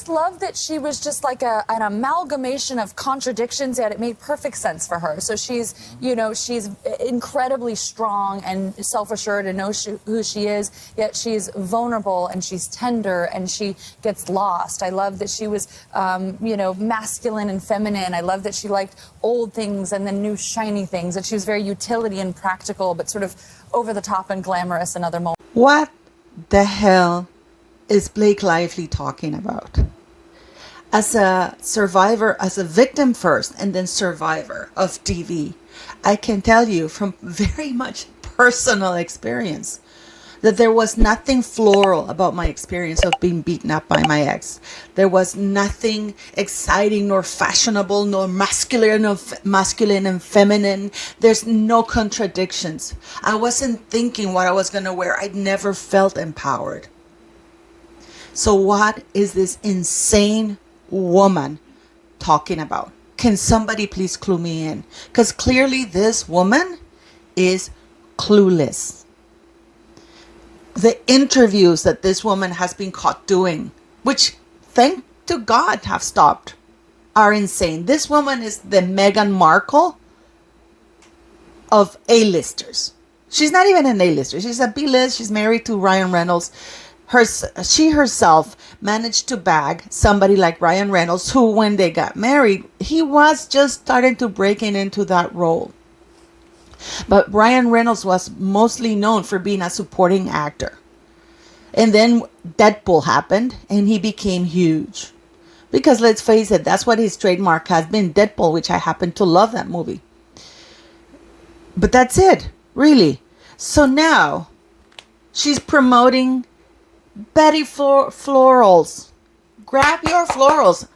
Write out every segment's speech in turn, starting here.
just love that she was just like an amalgamation of contradictions, yet it made perfect sense for her. So she's, you know, she's incredibly strong and self-assured and knows who she is, yet she's vulnerable and she's tender and she gets lost. I love that she was, you know, masculine and feminine. I love that she liked old things and then new shiny things, that she was very utility and practical, but sort of over the top and glamorous in other moments. What the hell is Blake Lively talking about? As a survivor, as a victim first and then survivor of DV, I can tell you from very much personal experience that there was nothing floral about my experience of being beaten up by my ex. There was nothing exciting nor fashionable nor masculine and feminine. There's no contradictions. I wasn't thinking what I was going to wear. I'd never felt empowered. So what is this insane woman talking about? Can somebody please clue me in? Because clearly this woman is clueless. The interviews that this woman has been caught doing, which thank to God have stopped, are insane. This woman is the Meghan Markle of A-listers. She's not even an A-lister. She's a B-list. She's married to Ryan Reynolds. She herself managed to bag somebody like Ryan Reynolds, who when they got married, he was just starting to breaking into that role. But Ryan Reynolds was mostly known for being a supporting actor. And then Deadpool happened and he became huge. Because let's face it, that's what his trademark has been, Deadpool, which I happen to love that movie. But that's it, really. So now she's promoting Betty Florals. Grab your florals.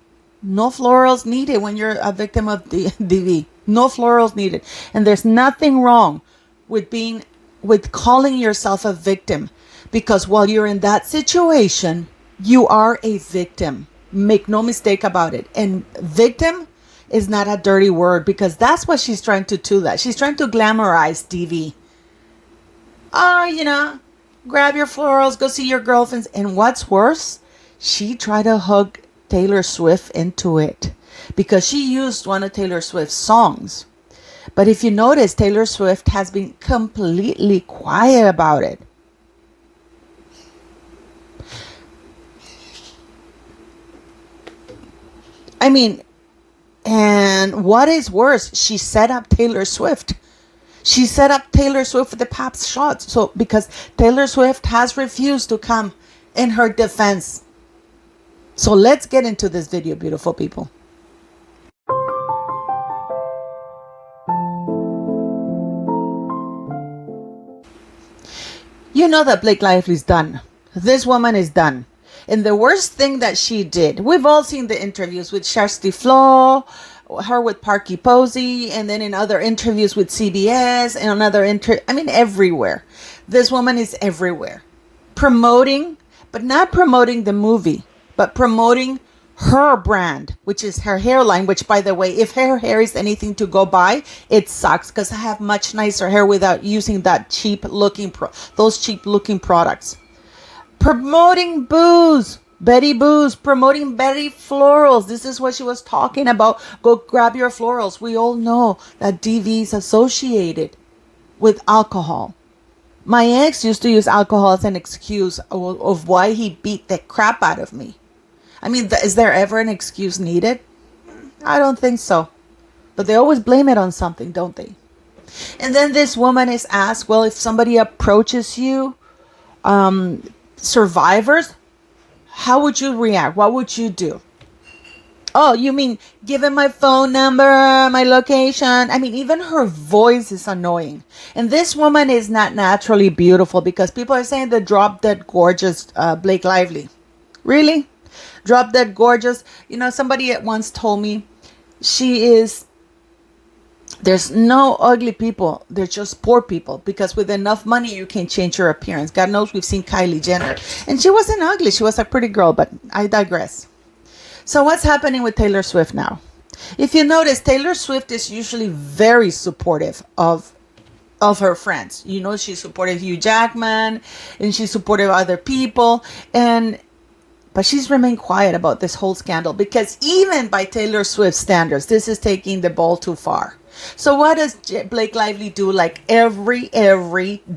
No florals needed when you're a victim of DV. No florals needed. And there's nothing wrong with calling yourself a victim, because while you're in that situation, you are a victim. Make no mistake about it. And victim is not a dirty word, because that's what she's trying to do. That she's trying to glamorize DV. Oh, you know, grab your florals, go see your girlfriends. And what's worse, she tried to hook Taylor Swift into it, because she used one of Taylor Swift's songs. But if you notice, Taylor Swift has been completely quiet about it. I mean, and what is worse, she set up Taylor Swift. She set up Taylor Swift for the Pabst shots. So because Taylor Swift has refused to come in her defense. So let's get into this video, beautiful people. You know that Blake Lively's done. This woman is done. And the worst thing that she did, we've all seen the interviews with Kirsty Flaw, her with Parky Posey, and then in other interviews with CBS, and another everywhere. This woman is everywhere. Promoting, but not promoting the movie, but promoting her brand, which is her hairline, which, by the way, if her hair is anything to go by, it sucks, because I have much nicer hair without using that cheap looking products. Promoting booze, Betty Booze, promoting Betty Florals. This is what she was talking about. Go grab your florals. We all know that DV is associated with alcohol. My ex used to use alcohol as an excuse of why he beat the crap out of me. I mean, is there ever an excuse needed? I don't think so. But they always blame it on something, don't they? And then this woman is asked, well, if somebody approaches you, survivors, how would you react? What would you do? Oh, you mean give him my phone number, my location? I mean, even her voice is annoying. And this woman is not naturally beautiful, because people are saying the drop dead gorgeous Blake Lively. Really? Drop dead gorgeous? You know, somebody once told me there's no ugly people. There's just poor people, because with enough money, you can change your appearance. God knows we've seen Kylie Jenner, and she wasn't ugly. She was a pretty girl, but I digress. So what's happening with Taylor Swift now? If you notice, Taylor Swift is usually very supportive of her friends. You know, she supported Hugh Jackman, and she supported other people. But But she's remained quiet about this whole scandal because even by Taylor Swift standards, this is taking the ball too far. So what does Blake Lively do like every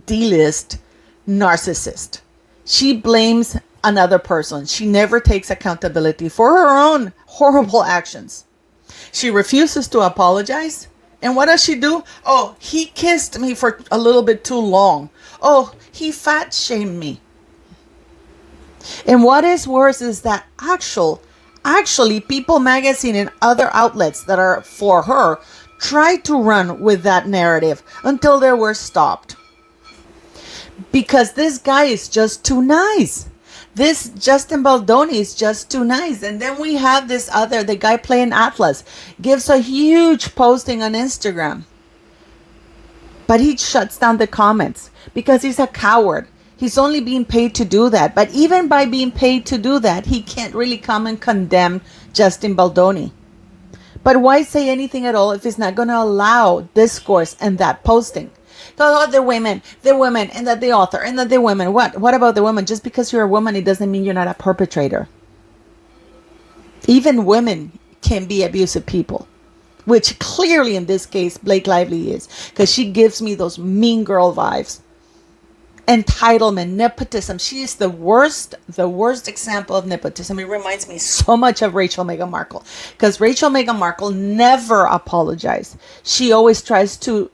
D-list narcissist? She blames another person. She never takes accountability for her own horrible actions. She refuses to apologize. And what does she do? Oh, he kissed me for a little bit too long. Oh, he fat shamed me. And what is worse is that actually People Magazine and other outlets that are for her tried to run with that narrative until they were stopped. Because this guy is just too nice. This Justin Baldoni is just too nice. And then we have the guy playing Atlas, gives a huge posting on Instagram. But he shuts down the comments because he's a coward. He's only being paid to do that. But even by being paid to do that, he can't really come and condemn Justin Baldoni. But why say anything at all if he's not going to allow discourse and that posting? Oh, they're women, and that the author, and that the women. What about the women? Just because you're a woman, it doesn't mean you're not a perpetrator. Even women can be abusive people, which clearly in this case, Blake Lively is, because she gives me those mean girl vibes. Entitlement, nepotism. She is the worst example of nepotism. It reminds me so much of Rachel Meghan Markle, because Rachel Meghan Markle never apologized. She always tries to.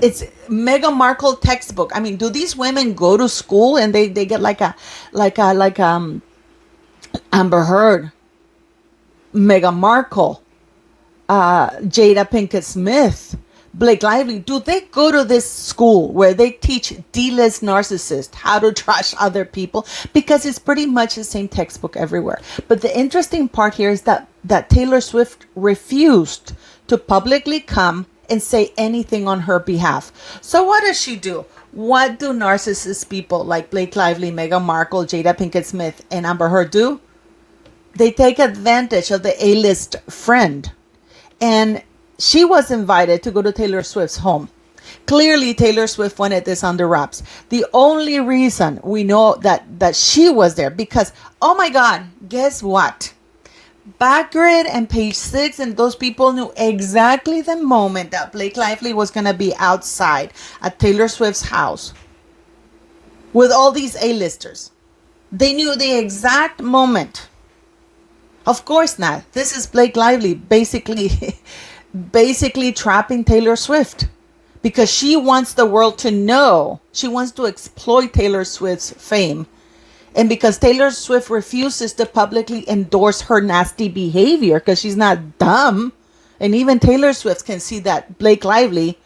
It's Meghan Markle textbook. I mean, do these women go to school and they get like Amber Heard, Meghan Markle, Jada Pinkett Smith, Blake Lively? Do they go to this school where they teach D-list narcissists how to trash other people? Because it's pretty much the same textbook everywhere. But the interesting part here is that Taylor Swift refused to publicly come and say anything on her behalf. So what does she do? What do narcissist people like Blake Lively, Meghan Markle, Jada Pinkett Smith, and Amber Heard do? They take advantage of the A-list friend. And she was invited to go to Taylor Swift's home. Clearly, Taylor Swift wanted this under wraps. The only reason we know that she was there, because, oh my God, guess what? Backgrid and Page 6 and those people knew exactly the moment that Blake Lively was going to be outside at Taylor Swift's house with all these A-listers. They knew the exact moment. Of course not. This is Blake Lively basically trapping Taylor Swift because she wants the world to know. She wants to exploit Taylor Swift's fame. And because Taylor Swift refuses to publicly endorse her nasty behavior because she's not dumb. And even Taylor Swift can see that Blake Lively,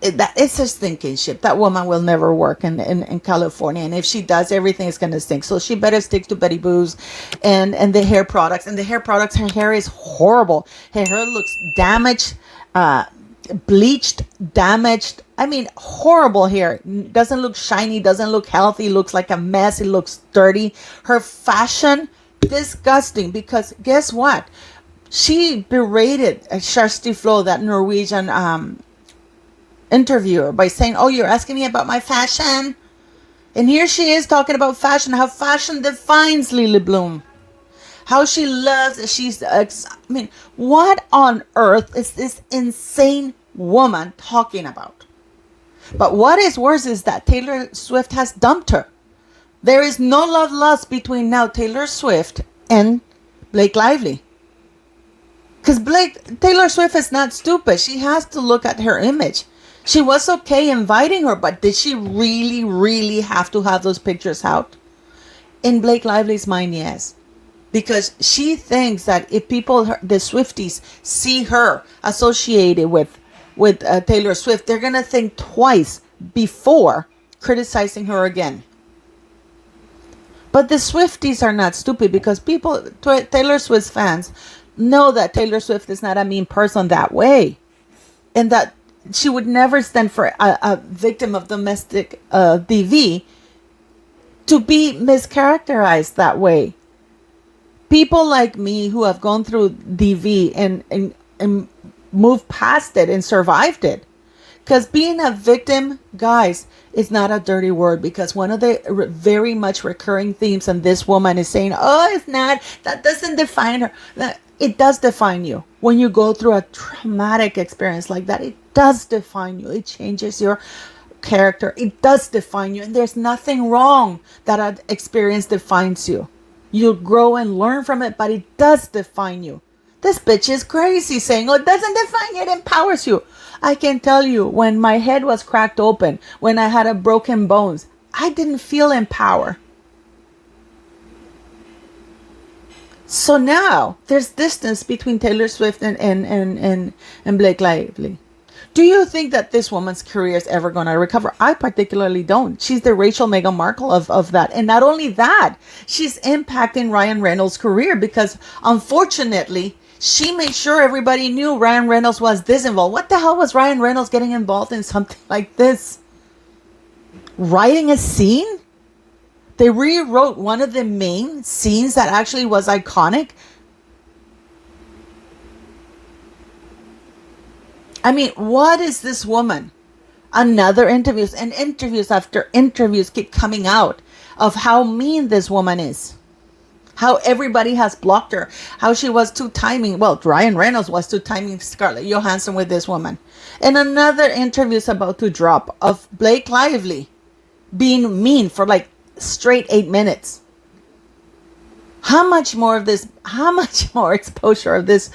it's a stinking ship. That woman will never work in California. And if she does, everything is going to stink. So she better stick to Betty Boos and the hair products. And the hair products, her hair is horrible. Her hair looks damaged, bleached, damaged. I mean, horrible hair. Doesn't look shiny, doesn't look healthy, looks like a mess. It looks dirty. Her fashion, disgusting. Because guess what? She berated Kjersti Flo, that Norwegian interviewer, by saying, oh, you're asking me about my fashion? And here she is talking about fashion, how fashion defines Lily Bloom. How she loves, what on earth is this insane woman talking about? But what is worse is that Taylor Swift has dumped her. There is no love lost between now Taylor Swift and Blake Lively. Because Taylor Swift is not stupid. She has to look at her image. She was okay inviting her, but did she really, really have to have those pictures out? In Blake Lively's mind, yes. Because she thinks that if people, the Swifties, see her associated with Taylor Swift, they're going to think twice before criticizing her again. But the Swifties are not stupid because Taylor Swift fans know that Taylor Swift is not a mean person that way. And that she would never stand for a victim of domestic DV to be mischaracterized that way. People like me who have gone through DV and moved past it and survived it Because being a victim, guys, is not a dirty word. Because one of the very much recurring themes, and this woman is saying, oh, it's not, that doesn't define her. It does define you. When you go through a traumatic experience like that, it does define you. It changes your character. It does define you. And there's nothing wrong that an experience defines you. You'll grow and learn from it, but it does define you. This bitch is crazy saying, oh, it doesn't define you, it empowers you. I can tell you, when my head was cracked open, when I had a broken bones, I didn't feel empowered. So now there's distance between Taylor Swift and Blake Lively. Do you think that this woman's career is ever going to recover? I particularly don't. She's the Rachel Meghan Markle of that. And not only that, she's impacting Ryan Reynolds' career because, unfortunately, she made sure everybody knew Ryan Reynolds was this involved. What the hell was Ryan Reynolds getting involved in something like this? Writing a scene? They rewrote one of the main scenes that actually was iconic. I mean, what is this woman? Another interviews and interviews after interviews keep coming out of how mean this woman is. How everybody has blocked her. How she was two-timing. Well, Ryan Reynolds was two-timing Scarlett Johansson with this woman. And another interview is about to drop of Blake Lively being mean for like straight 8 minutes. How much more of this, how much more exposure of this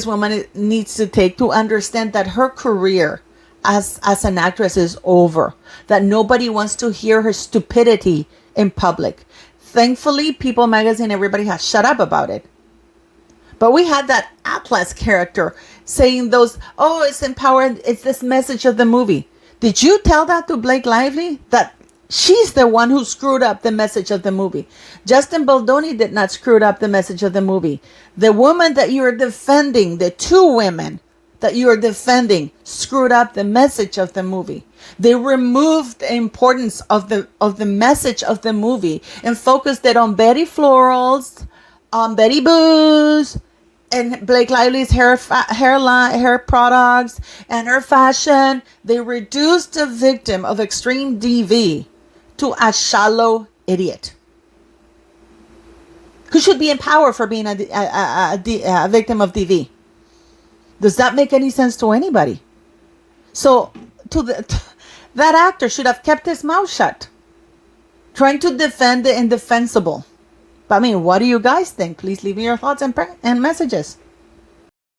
woman needs to take to understand that her career as an actress is over, that nobody wants to hear her stupidity in public. Thankfully, People Magazine, everybody has shut up about it. But we had that Atlas character saying those, oh, it's empowering, it's this message of the movie. Did you tell that to Blake Lively? That she's the one who screwed up the message of the movie. Justin Baldoni did not screw up the message of the movie. The woman that you are defending, the two women that you are defending, screwed up the message of the movie. They removed the importance of the message of the movie and focused it on Betty Florals, on Betty Boos, and Blake Lively's hair products and her fashion. They reduced the victim of extreme DV to a shallow idiot who should be empowered for being a victim of DV. Does that make any sense to anybody? So that actor should have kept his mouth shut, trying to defend the indefensible. But I mean, what do you guys think? Please leave me your thoughts and messages.